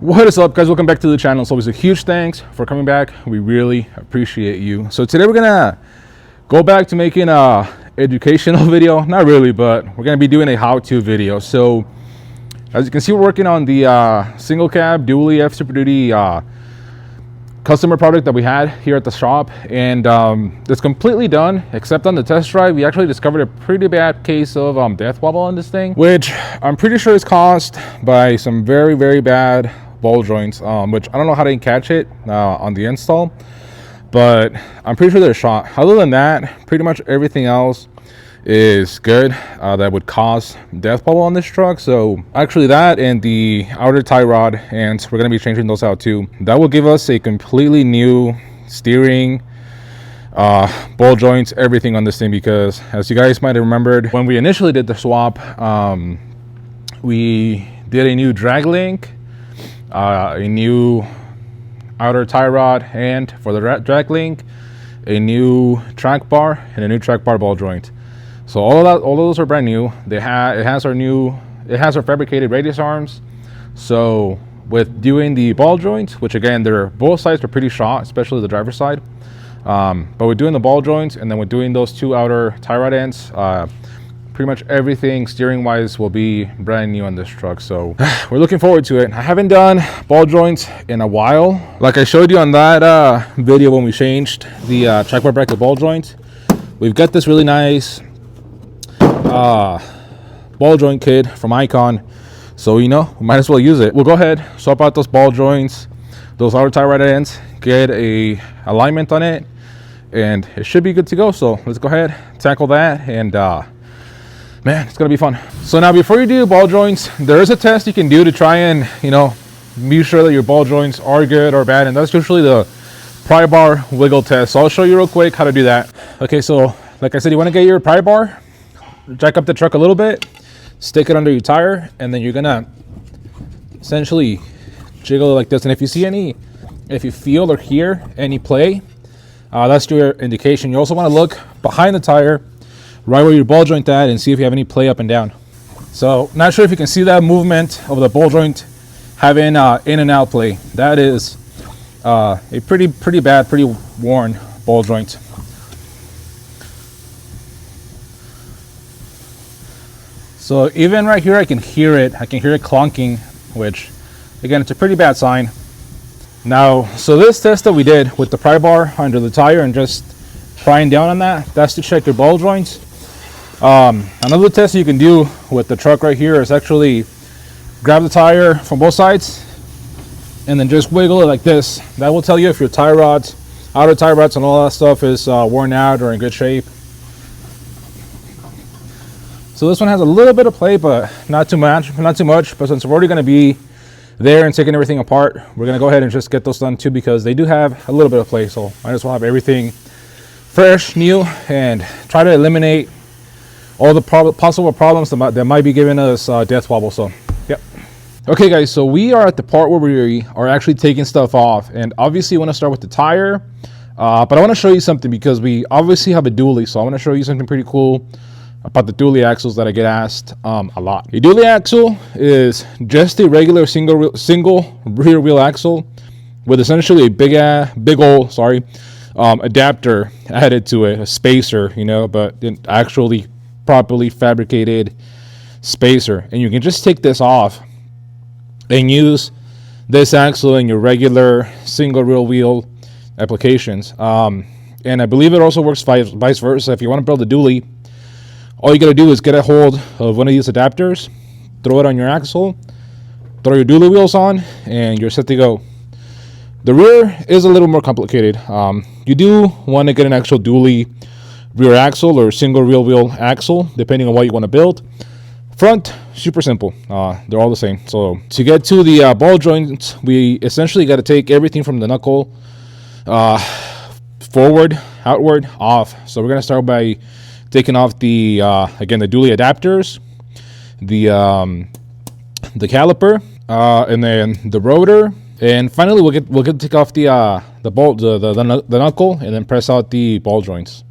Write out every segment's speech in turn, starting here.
What is up, guys? Welcome back to the channel. It's always a huge thanks for coming back. We really appreciate you. So today we're gonna go back to making a educational video. Not really, but we're gonna be doing a how-to video. So as you can see, we're working on the single cab dually F Super Duty customer product that we had here at the shop, and it's completely done except on the test drive. We actually discovered a pretty bad case of death wobble on this thing, which I'm pretty sure is caused by some very bad ball joints, which I don't know how they catch it on the install, but I'm pretty sure they're shot. Other than that, pretty much everything else is good that would cause death wobble on this truck. So actually that and the outer tie rod ends, we're going to be changing those out too. That will give us a completely new steering, ball joints, everything on this thing, because as you guys might have remembered, when we initially did the swap, we did a new drag link, a new outer tie rod, and for the drag link, a new track bar and a new track bar ball joint. So all of those are brand new. It has our fabricated radius arms. So with doing the ball joints, which again, both sides are pretty shot, especially the driver's side. But we're doing the ball joints, and then we're doing those two outer tie rod ends. Pretty much everything steering wise will be brand new on this truck. So we're looking forward to it. I haven't done ball joints in a while. Like I showed you on that video when we changed the track bar bracket ball joint, we've got this really nice ball joint kit from Icon, so we might as well use it. We'll go ahead, swap out those ball joints, those outer tie rod ends, get a alignment on it, and it should be good to go. So let's go ahead, tackle that, and man, it's gonna be fun. So now before you do ball joints, there is a test you can do to try and be sure that your ball joints are good or bad, and that's usually the pry bar wiggle test. So I'll show you real quick how to do that. Okay, so like I said, you want to get your pry bar, jack up the truck a little bit, stick it under your tire, and then you're gonna essentially jiggle it like this. And if you feel or hear any play, that's your indication. You also want to look behind the tire, right where your ball joint at, and see if you have any play up and down. So not sure if you can see that movement of the ball joint having in and out play. That is a pretty bad, pretty worn ball joint. So even right here, I can hear it clunking, which again, it's a pretty bad sign. Now, so this test that we did with the pry bar under the tire and just prying down on that's to check your ball joints. Another test you can do with the truck right here is actually grab the tire from both sides and then just wiggle it like this. That will tell you if your tie rods, outer tie rods and all that stuff is worn out or in good shape. So this one has a little bit of play, but not too much. But since we're already going to be there and taking everything apart, we're going to go ahead and just get those done too, because they do have a little bit of play. So I just want to have everything fresh, new, and try to eliminate all the possible problems that might be giving us death wobble. So, yep. Okay, guys. So we are at the part where we are actually taking stuff off, and obviously you want to start with the tire. But I want to show you something, because we obviously have a dually. So I want to show you something pretty cool about the dually axles that I get asked a lot. A dually axle is just a regular single rear wheel axle with essentially a big old adapter added to it, a spacer, but an actually properly fabricated spacer. And you can just take this off and use this axle in your regular single rear wheel applications. And I believe it also works vice versa. If you want to build a dually, all you got to do is get a hold of one of these adapters, throw it on your axle, throw your dually wheels on, and you're set to go. The rear is a little more complicated. You do want to get an actual dually rear axle or single rear wheel axle, depending on what you want to build. Front, super simple. They're all the same. So to get to the ball joints, we essentially got to take everything from the knuckle forward, outward, off. So we're going to start by taking off the again, the dually adapters, the caliper, and then the rotor, and finally we'll get to take off the bolt, the knuckle, and then press out the ball joints.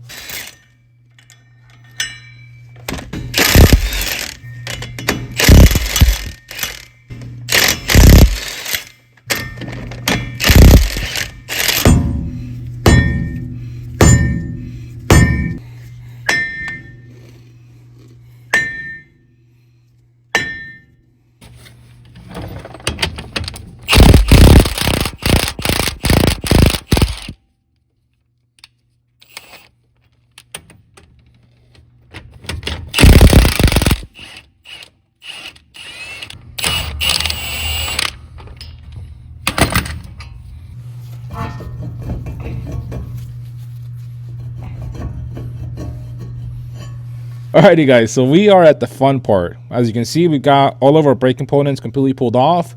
Alrighty guys, so we are at the fun part. As you can see, we got all of our brake components completely pulled off,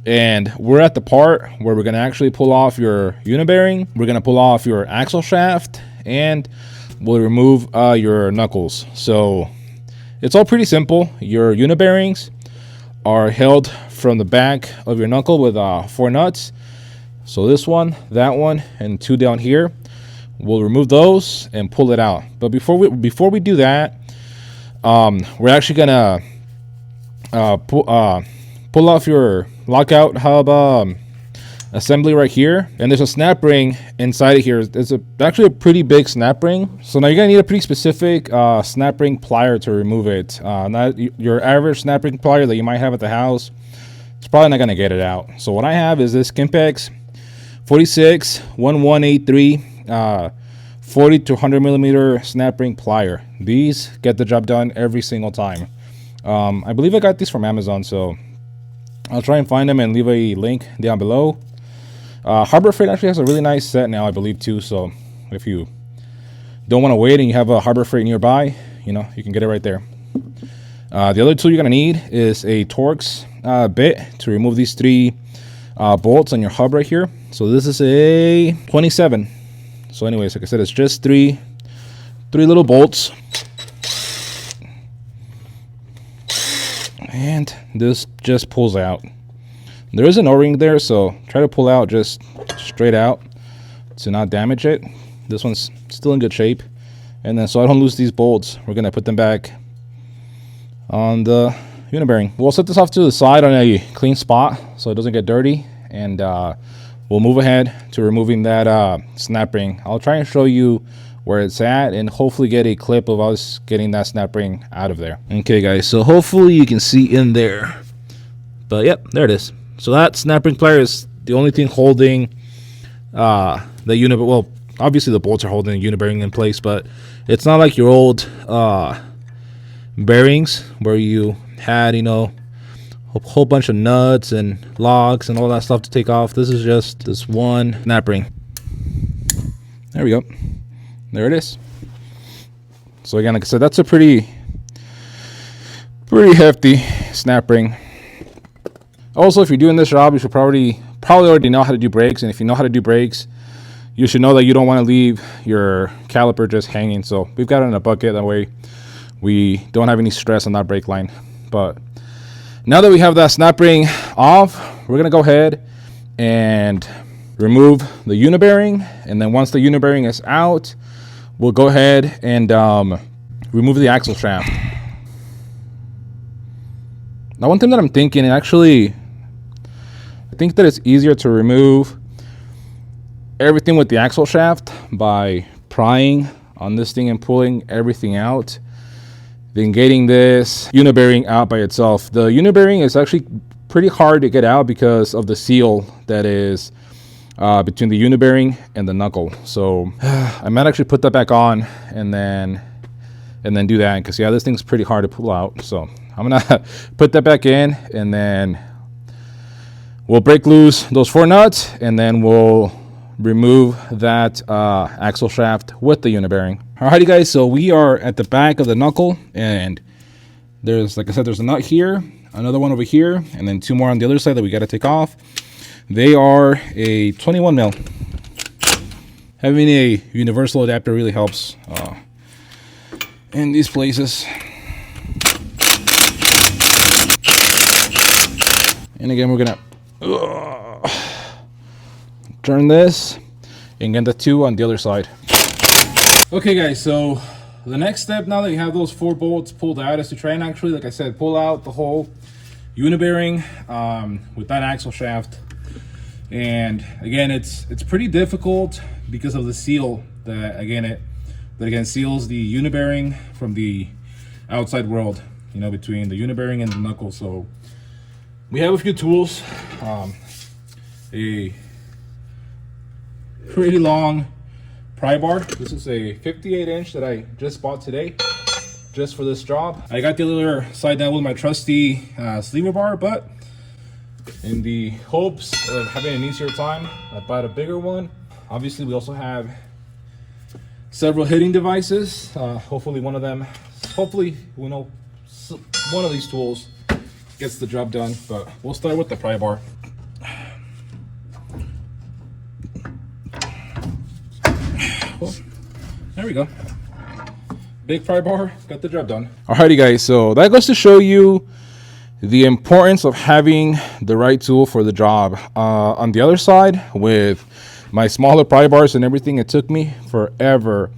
and we're at the part where we're going to actually pull off your unibearing, we're going to pull off your axle shaft, and we'll remove your knuckles. So it's all pretty simple. Your unibearings are held from the back of your knuckle with 4 nuts. So this one, that one, and 2 down here. We'll remove those and pull it out. But before we do that, we're actually gonna pull off your lockout hub assembly right here, and there's a snap ring inside of here. It's actually a pretty big snap ring. So now you're gonna need a pretty specific snap ring plier to remove it. Not your average snap ring plier that you might have at the house. It's probably not gonna get it out. So what I have is this Kimpex 46 1183 40 to 100 millimeter snap ring plier. These get the job done every single time. I believe I got these from Amazon, so I'll try and find them and leave a link down below. Harbor Freight actually has a really nice set now, I believe, too. So if you don't want to wait and you have a Harbor Freight nearby, you know, you can get it right there. The other tool you're gonna need is a Torx bit to remove these 3 bolts on your hub right here. So this is a 27. So anyways, like I said, it's just three little bolts. And this just pulls out. There is an O-ring there, so try to pull out just straight out to not damage it. This one's still in good shape. And then so I don't lose these bolts, we're gonna put them back on the unibearing. We'll set this off to the side on a clean spot so it doesn't get dirty, and we'll move ahead to removing that snap ring. I'll try and show you where it's at and hopefully get a clip of us getting that snap ring out of there. Okay guys, so hopefully you can see in there. But yep, there it is. So that snap ring plier is the only thing holding the unibearing. Well, obviously the bolts are holding the unibearing in place, but it's not like your old bearings where you had, you know, a whole bunch of nuts and logs and all that stuff to take off. This is just this one snap ring. There we go. There it is. So again, like I said, that's a pretty hefty snap ring. Also, if you're doing this job, you should probably already know how to do brakes. And if you know how to do brakes, you should know that you don't want to leave your caliper just hanging. So we've got it in a bucket. That way we don't have any stress on that brake line. But now that we have that snap ring off, we're going to go ahead and remove the unibearing. And then once the unibearing is out, we'll go ahead and remove the axle shaft. Now, one thing that I'm thinking, actually, I think that it's easier to remove everything with the axle shaft by prying on this thing and pulling everything out than getting this unibearing out by itself. The unibearing is actually pretty hard to get out because of the seal that is between the unibearing and the knuckle. So I might actually put that back on and then do that, because yeah, this thing's pretty hard to pull out. So I'm gonna put that back in, and then we'll break loose those 4 nuts, and then we'll remove that axle shaft with the unibearing. Alrighty guys, so we are at the back of the knuckle, and there's, like I said, there's a nut here, another one over here, and then 2 more on the other side that we got to take off. They are a 21 mil. Having a universal adapter really helps in these places. And again, we're gonna turn this and get the 2 on the other side. Okay guys, so the next step, now that you have those 4 bolts pulled out, is to try and actually, like I said, pull out the whole unibearing with that axle shaft. And again, it's pretty difficult because of the seal that again seals the unibearing from the outside world, you know, between the unibearing and the knuckle. So we have a few tools, a pretty long pry bar. This is a 58-inch that I just bought today just for this job. I got the other side down with my trusty sleever bar, but in the hopes of having an easier time, I bought a bigger one. Obviously, we also have several hitting devices. Hopefully one of them hopefully, we know one of these tools gets the job done, but we'll start with the pry bar. Well, there we go. Big pry bar, got the job done. Alrighty guys, so that goes to show you the importance of having the right tool for the job. On the other side, with my smaller pry bars and everything, it took me forever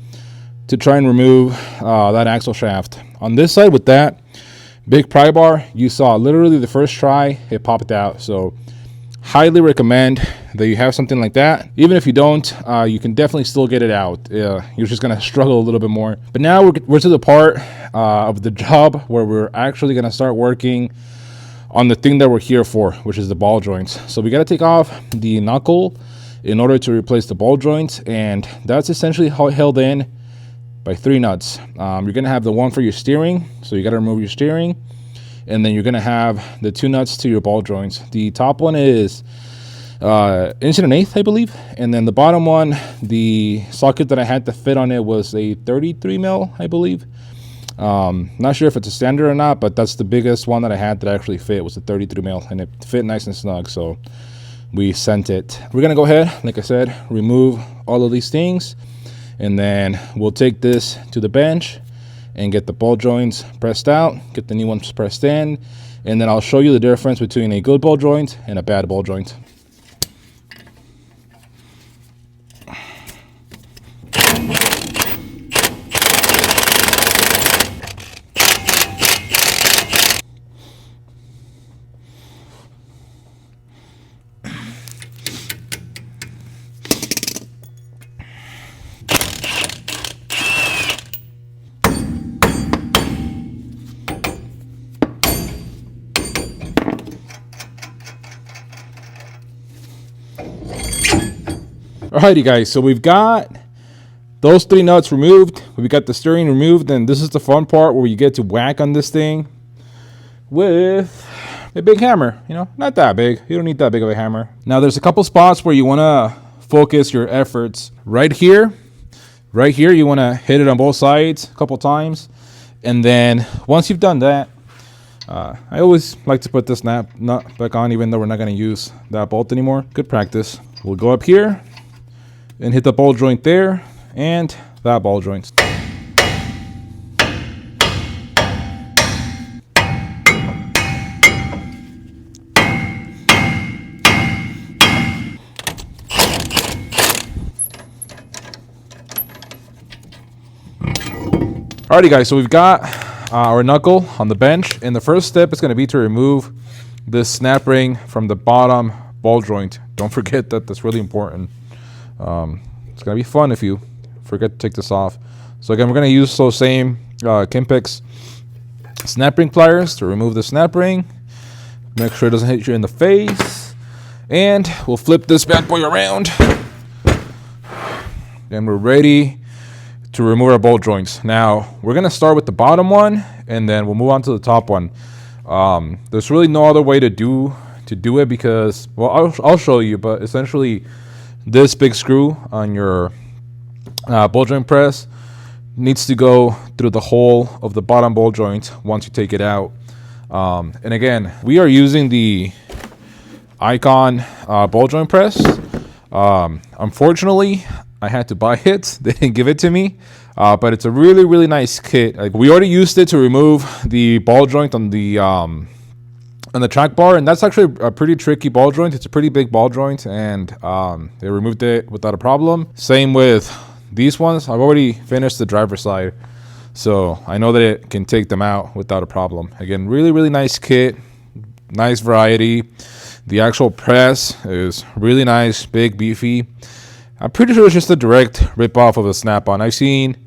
to try and remove that axle shaft. On this side with that big pry bar, you saw literally the first try, it popped out. So highly recommend that you have something like that. Even if you don't, you can definitely still get it out. You're just gonna struggle a little bit more. But now we're to the part of the job where we're actually gonna start working on the thing that we're here for, which is the ball joints. So we gotta take off the knuckle in order to replace the ball joints, and that's essentially held in by 3 nuts. You're gonna have the one for your steering, so you gotta remove your steering, and then you're gonna have the 2 nuts to your ball joints. The top one is 1.1", I believe, and then the bottom one, the socket that I had to fit on it was a 33 mil, I believe. Not sure if it's a standard or not, but that's the biggest one that I had that actually fit, was a 33 mil, and it fit nice and snug, so we sent it. We're gonna go ahead, like I said, remove all of these things, and then we'll take this to the bench and get the ball joints pressed out, get the new ones pressed in, and then I'll show you the difference between a good ball joint and a bad ball joint. Alrighty guys, so we've got those 3 nuts removed, we got the steering removed, and this is the fun part where you get to whack on this thing with a big hammer. You know, not that big, you don't need that big of a hammer. Now there's a couple spots where you want to focus your efforts. Right here you want to hit it on both sides a couple times, and then once you've done that, I always like to put this nut back on, even though we're not going to use that bolt anymore. Good practice. We'll go up here and hit the ball joint there and that ball joint. Alrighty guys, so we've got our knuckle on the bench, and the first step is going to be to remove this snap ring from the bottom ball joint. Don't forget that, that's really important. It's gonna be fun if you forget to take this off. So again, we're gonna use those same Kimpex snap ring pliers to remove the snap ring. Make sure it doesn't hit you in the face, and we'll flip this bad boy around, and we're ready to remove our ball joints. Now we're gonna start with the bottom one, and then we'll move on to the top one. There's really no other way to do it, because, well, I'll show you, but essentially this big screw on your ball joint press needs to go through the hole of the bottom ball joint once you take it out. And again, we are using the Icon ball joint press. Unfortunately, I had to buy it. They didn't give it to me, but it's a really, really nice kit. We already used it to remove the ball joint on the track bar, and that's actually a pretty tricky ball joint. It's a pretty big ball joint, and they removed it without a problem. Same with these ones. I've already finished the driver's side, so I know that it can take them out without a problem. Again, really, really nice kit, nice variety. The actual press is really nice, big, beefy. I'm pretty sure it's just a direct rip-off of a Snap-on. I've seen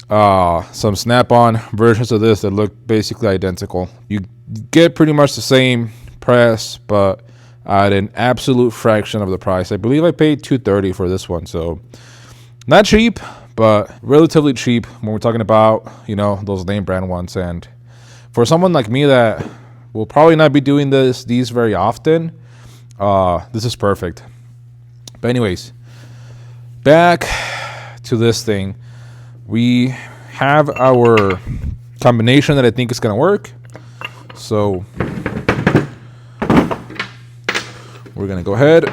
some Snap-on versions of this that look basically identical. You get pretty much the same press, but at an absolute fraction of the price. I believe I paid $230 for this one, so not cheap, but relatively cheap when we're talking about, you know, those name brand ones. And for someone like me that will probably not be doing these very often, this is perfect. But anyways, back to this thing. We have our combination that I think is going to work. So we're going to go ahead,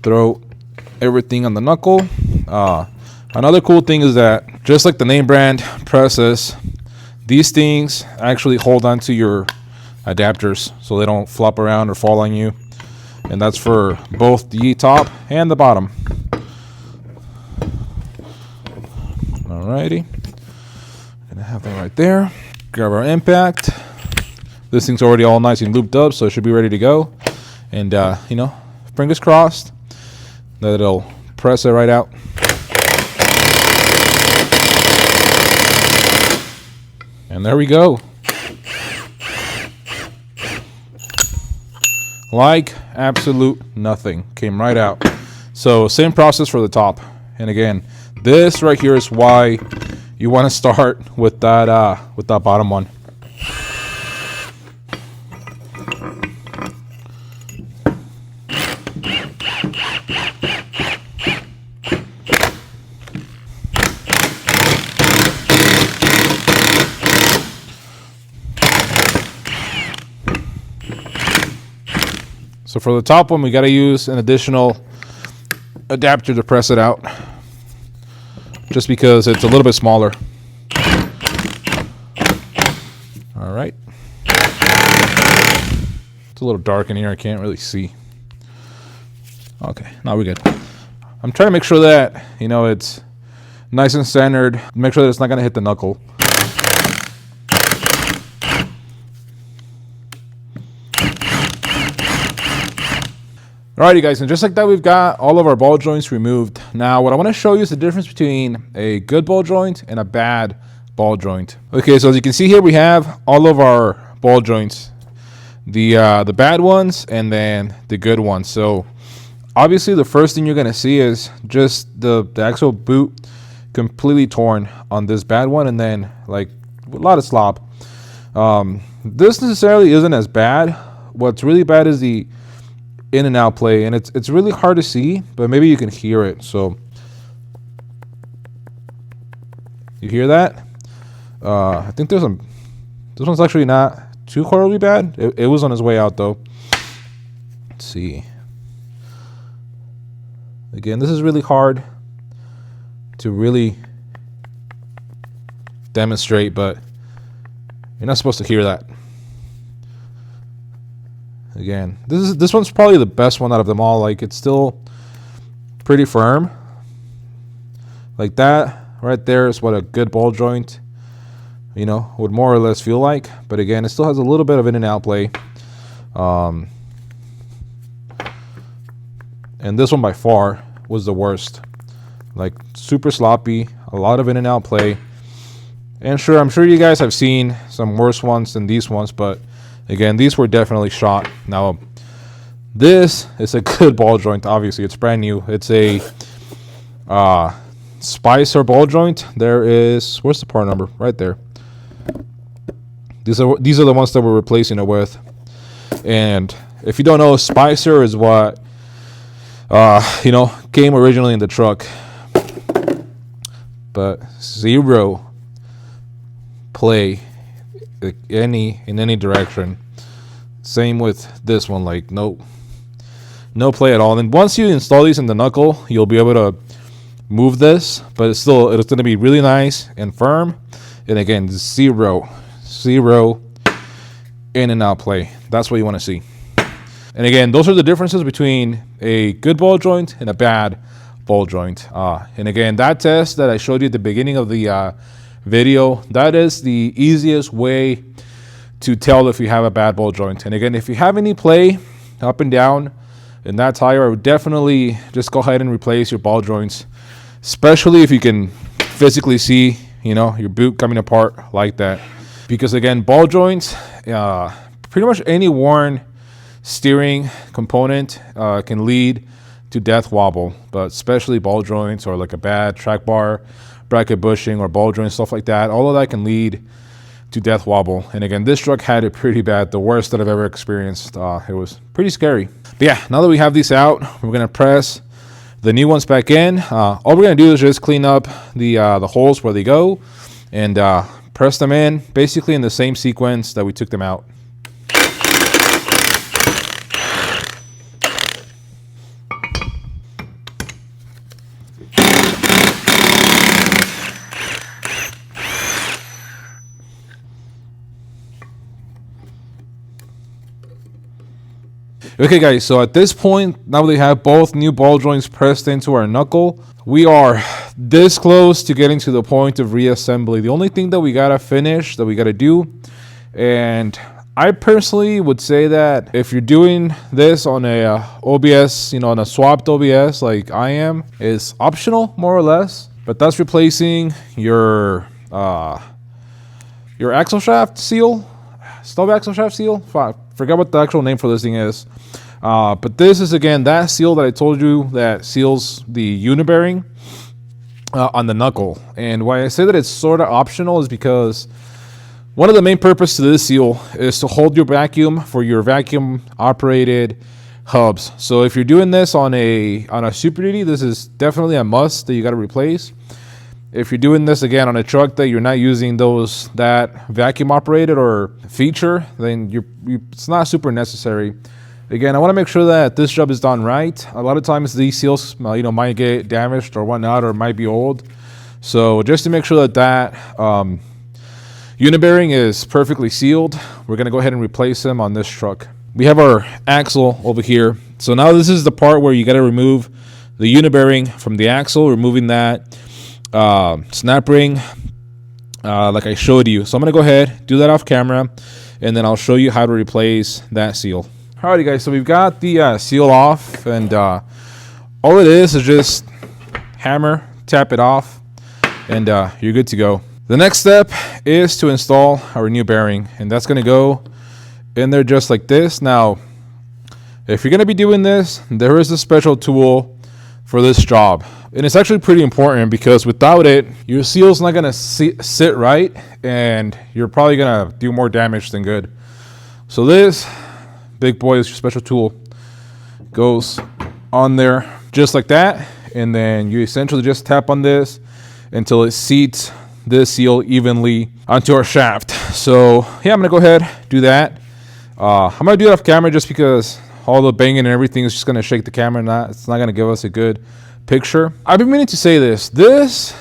throw everything on the knuckle. Another cool thing is that just like the name brand presses, these things actually hold onto your adapters so they don't flop around or fall on you. And that's for both the top and the bottom. Alrighty. Gonna have that right there. Grab our impact. This thing's already all nice and looped up, so it should be ready to go. And, you know, fingers crossed that it'll press it right out. And there we go. Like absolute nothing. Came right out. So same process for the top. And again, this right here is why you want to start with that bottom one. So for the top one, we got to use an additional adapter to press it out, just because it's a little bit smaller. All right. It's a little dark in here. I can't really see. Okay, now we're good. I'm trying to make sure that, you know, it's nice and centered. Make sure that it's not going to hit the knuckle. Alrighty guys, and just like that, we've got all of our ball joints removed. Now what I want to show you is the difference between a good ball joint and a bad ball joint. Okay, so as you can see here, we have all of our ball joints, the bad ones and then the good ones. So obviously the first thing you're going to see is just the actual boot completely torn on this bad one, and then like a lot of slop. This necessarily isn't as bad. What's really bad is the in and out play, and it's really hard to see, but maybe you can hear it. So you hear that? I think this one's actually not too horribly bad. It was on its way out though. Let's see. Again, this is really hard to really demonstrate, but you're not supposed to hear that. Again, this one's probably the best one out of them all. Like, it's still pretty firm. Like that right there is what a good ball joint, you know, would more or less feel like. But again, it still has a little bit of in and out play. And this one by far was the worst. Like, super sloppy, a lot of in and out play. And sure, I'm sure you guys have seen some worse ones than these ones, but again, these were definitely shot. Now, this is a good ball joint. Obviously, it's brand new. It's a Spicer ball joint. There is, where's the part number? Right there. These are the ones that we're replacing it with. And if you don't know, Spicer is what you know, came originally in the truck, but zero play in any direction. Same with this one, like no play at all. And once you install these in the knuckle, you'll be able to move this, but it's going to be really nice and firm. And again, zero in and out play. That's what you want to see. And again, those are the differences between a good ball joint and a bad ball joint. And again, that test that I showed you at the beginning of the video, that is the easiest way to tell if you have a bad ball joint. And again, if you have any play up and down in that tire, I would definitely just go ahead and replace your ball joints, especially if you can physically see, you know, your boot coming apart like that. Because again, ball joints, pretty much any worn steering component can lead to death wobble, but especially ball joints or like a bad track bar, bracket bushing, or ball joint, stuff like that. All of that can lead to death wobble. And again, this truck had it pretty bad, the worst that I've ever experienced. It was pretty scary. But yeah, now that we have these out, we're gonna press the new ones back in. All we're gonna do is just clean up the holes where they go, and press them in basically in the same sequence that we took them out. Okay guys, so at this point, now we have both new ball joints pressed into our knuckle. We are this close to getting to the point of reassembly. The only thing that we gotta finish, that we gotta do, and I personally would say that if you're doing this on a OBS, on a swapped OBS like I am, is optional more or less. But that's replacing your axle shaft seal, stub axle shaft seal. Forget what the actual name for this thing is. But this is again that seal that I told you that seals the unit bearing on the knuckle. And why I say that it's sort of optional is because one of the main purposes to this seal is to hold your vacuum for your vacuum operated hubs. So if you're doing this on a Super Duty, this is definitely a must that you got to replace. If you're doing this again on a truck that you're not using that vacuum operated or feature, then it's not super necessary. Again, I want to make sure that this job is done right. A lot of times these seals, might get damaged or whatnot, or might be old. So just to make sure that unit bearing is perfectly sealed, we're going to go ahead and replace them on this truck. We have our axle over here. So now this is the part where you got to remove the unit bearing from the axle, removing that snap ring like I showed you. So I'm going to go ahead, do that off camera, and then I'll show you how to replace that seal. Alrighty guys, so we've got the seal off, and all it is just hammer, tap it off, and you're good to go. The next step is to install our new bearing, and that's going to go in there just like this. Now, if you're going to be doing this, there is a special tool for this job, and it's actually pretty important because without it, your seal's not going to sit right, and you're probably going to do more damage than good. So this big boy is your special tool. Goes on there just like that, and then you essentially just tap on this until it seats this seal evenly onto our shaft. So yeah, I'm gonna go ahead, do that. I'm gonna do it off camera just because all the banging and everything is just gonna shake the camera, and it's not gonna give us a good picture. I've been meaning to say this. This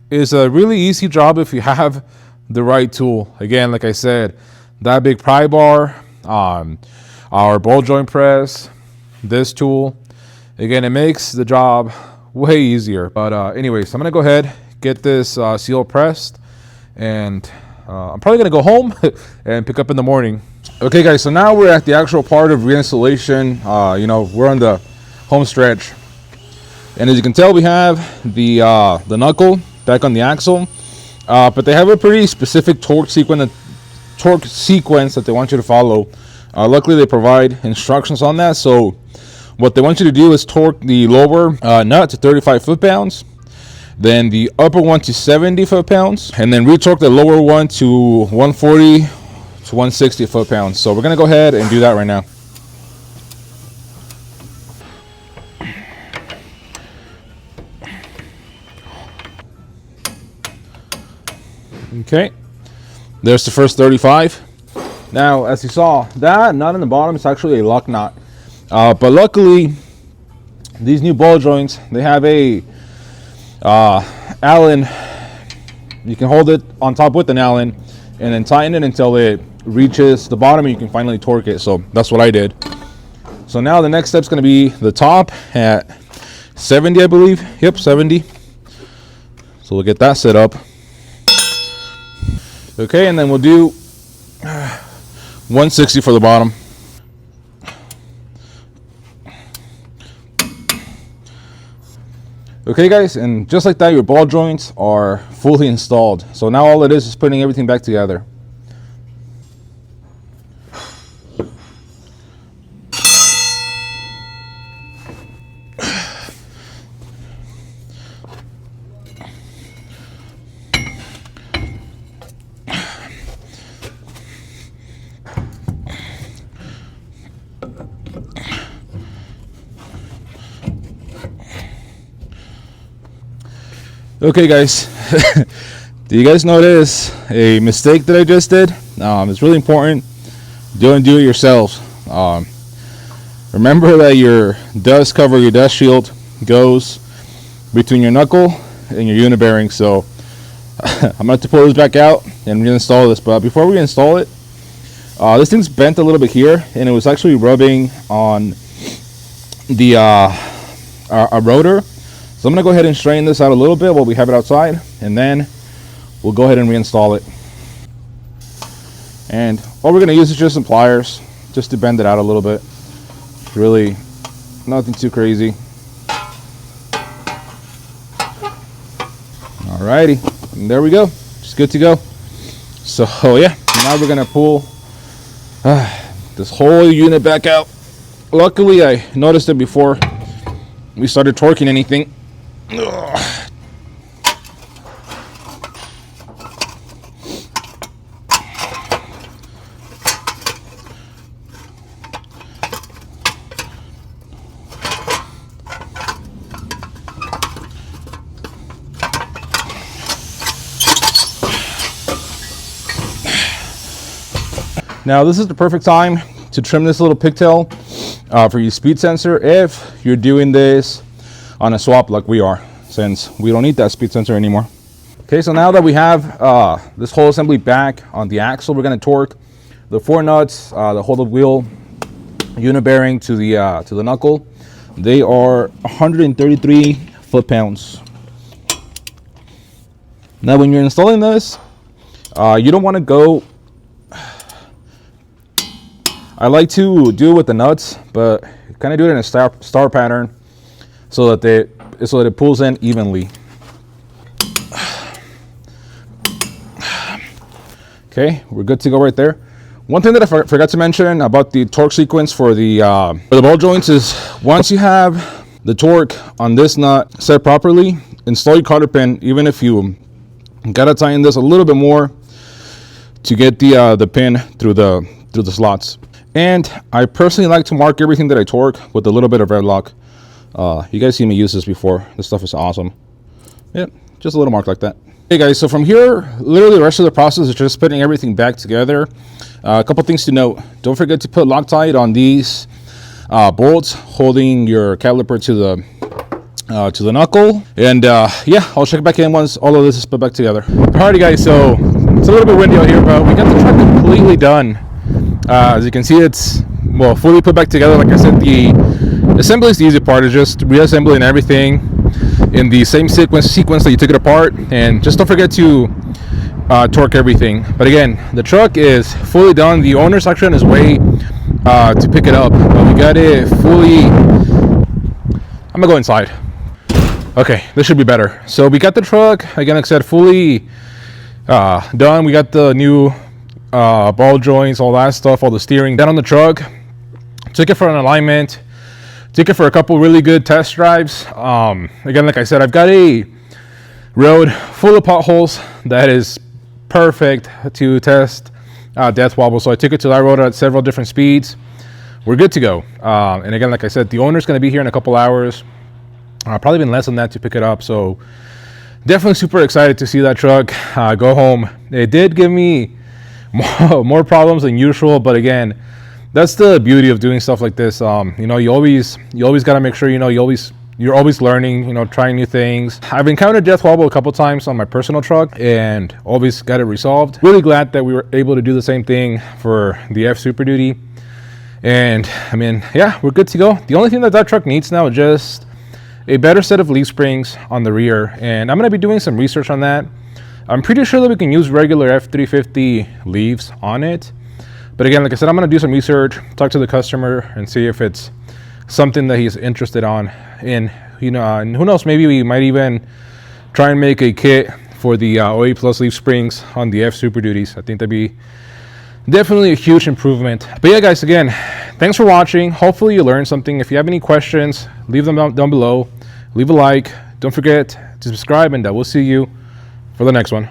is a really easy job if you have the right tool. Again, like I said, that big pry bar, our ball joint press, this tool. Again, it makes the job way easier. But anyways, I'm gonna go ahead, get this seal pressed, and I'm probably gonna go home and pick up in the morning. Okay guys, so now we're at the actual part of reinstallation. We're on the home stretch, and as you can tell, we have the knuckle back on the axle, but they have a pretty specific torque sequence that they want you to follow. Luckily, they provide instructions on that. So what they want you to do is torque the lower nut to 35 foot-pounds, then the upper one to 70 foot-pounds, and then retorque the lower one to 140 to 160 foot-pounds. So we're going to go ahead and do that right now. Okay, there's the first 35. Now, as you saw, that nut on the bottom is actually a lock nut. But luckily, these new ball joints, they have a Allen. You can hold it on top with an Allen and then tighten it until it reaches the bottom and you can finally torque it. So that's what I did. So now the next step is going to be the top at 70, I believe. Yep, 70. So we'll get that set up. Okay, and then we'll do 160 for the bottom. Okay guys, and just like that, your ball joints are fully installed. So now all it is putting everything back together. Okay guys, Do you guys notice a mistake that I just did? It's really important. Don't do it yourselves. Remember that your dust cover, your dust shield goes between your knuckle and your unit bearing. So I'm going to have to pull this back out and reinstall this. But before we install it, this thing's bent a little bit here, and it was actually rubbing on the our rotor. So I'm going to go ahead and straighten this out a little bit while we have it outside, and then we'll go ahead and reinstall it. And all we're going to use is just some pliers just to bend it out a little bit. Really nothing too crazy. Alrighty, and there we go. Just good to go. So yeah, now we're going to pull this whole unit back out. Luckily, I noticed it before we started torquing anything. Now this is the perfect time to trim this little pigtail for your speed sensor if you're doing this on a swap like we are, since we don't need that speed sensor anymore. Okay, so now that we have this whole assembly back on the axle, we're going to torque the 4 nuts that hold the wheel unit bearing to the knuckle. They are 133 foot-pounds. Now when you're installing this, you don't want to go, I like to do it with the nuts, but kind of do it in a star pattern so that it pulls in evenly. Okay, we're good to go right there. One thing that I forgot to mention about the torque sequence for the ball joints is once you have the torque on this nut set properly, install your cotter pin, even if you gotta tighten this a little bit more to get the pin through the slots. And I personally like to mark everything that I torque with a little bit of red lock. You guys seen me use this before. This stuff is awesome. Yep, just a little mark like that. Hey guys, so from here, literally the rest of the process is just putting everything back together. A couple things to note. Don't forget to put Loctite on these bolts holding your caliper to the knuckle. And yeah, I'll check back in once all of this is put back together. Alrighty guys, so it's a little bit windy out here, but we got the truck completely done. As you can see, it's fully put back together. Like I said, the assembly is the easy part. It's just reassembling everything in the same sequence that you took it apart. And just don't forget to torque everything. But again, the truck is fully done. The owner's actually on his way to pick it up, but we got it fully. I'm gonna go inside. Okay, this should be better. So we got the truck, again, like I said, fully done. We got the new ball joints, all that stuff, all the steering done on the truck. Took it for an alignment, took it for a couple really good test drives. Again, like I said, I've got a road full of potholes that is perfect to test death wobble. So I took it to that road at several different speeds. We're good to go. And again, like I said, the owner's going to be here in a couple hours, probably even less than that to pick it up. So definitely super excited to see that truck go home. It did give me more problems than usual, but again, that's the beauty of doing stuff like this. You know, you always got to make sure, you know, you're always learning, you know, trying new things. I've encountered death wobble a couple times on my personal truck and always got it resolved. Really glad that we were able to do the same thing for the F Super Duty. And I mean, yeah, we're good to go. The only thing that truck needs now is just a better set of leaf springs on the rear, and I'm going to be doing some research on that. I'm pretty sure that we can use regular F350 leaves on it. But again, like I said, I'm going to do some research, talk to the customer, and see if it's something that he's interested in. You know, and who knows, maybe we might even try and make a kit for the OE Plus leaf springs on the F Super Duties. I think that'd be definitely a huge improvement. But yeah, guys, again, thanks for watching. Hopefully you learned something. If you have any questions, leave them down below. Leave a like. Don't forget to subscribe, and we'll see you for the next one.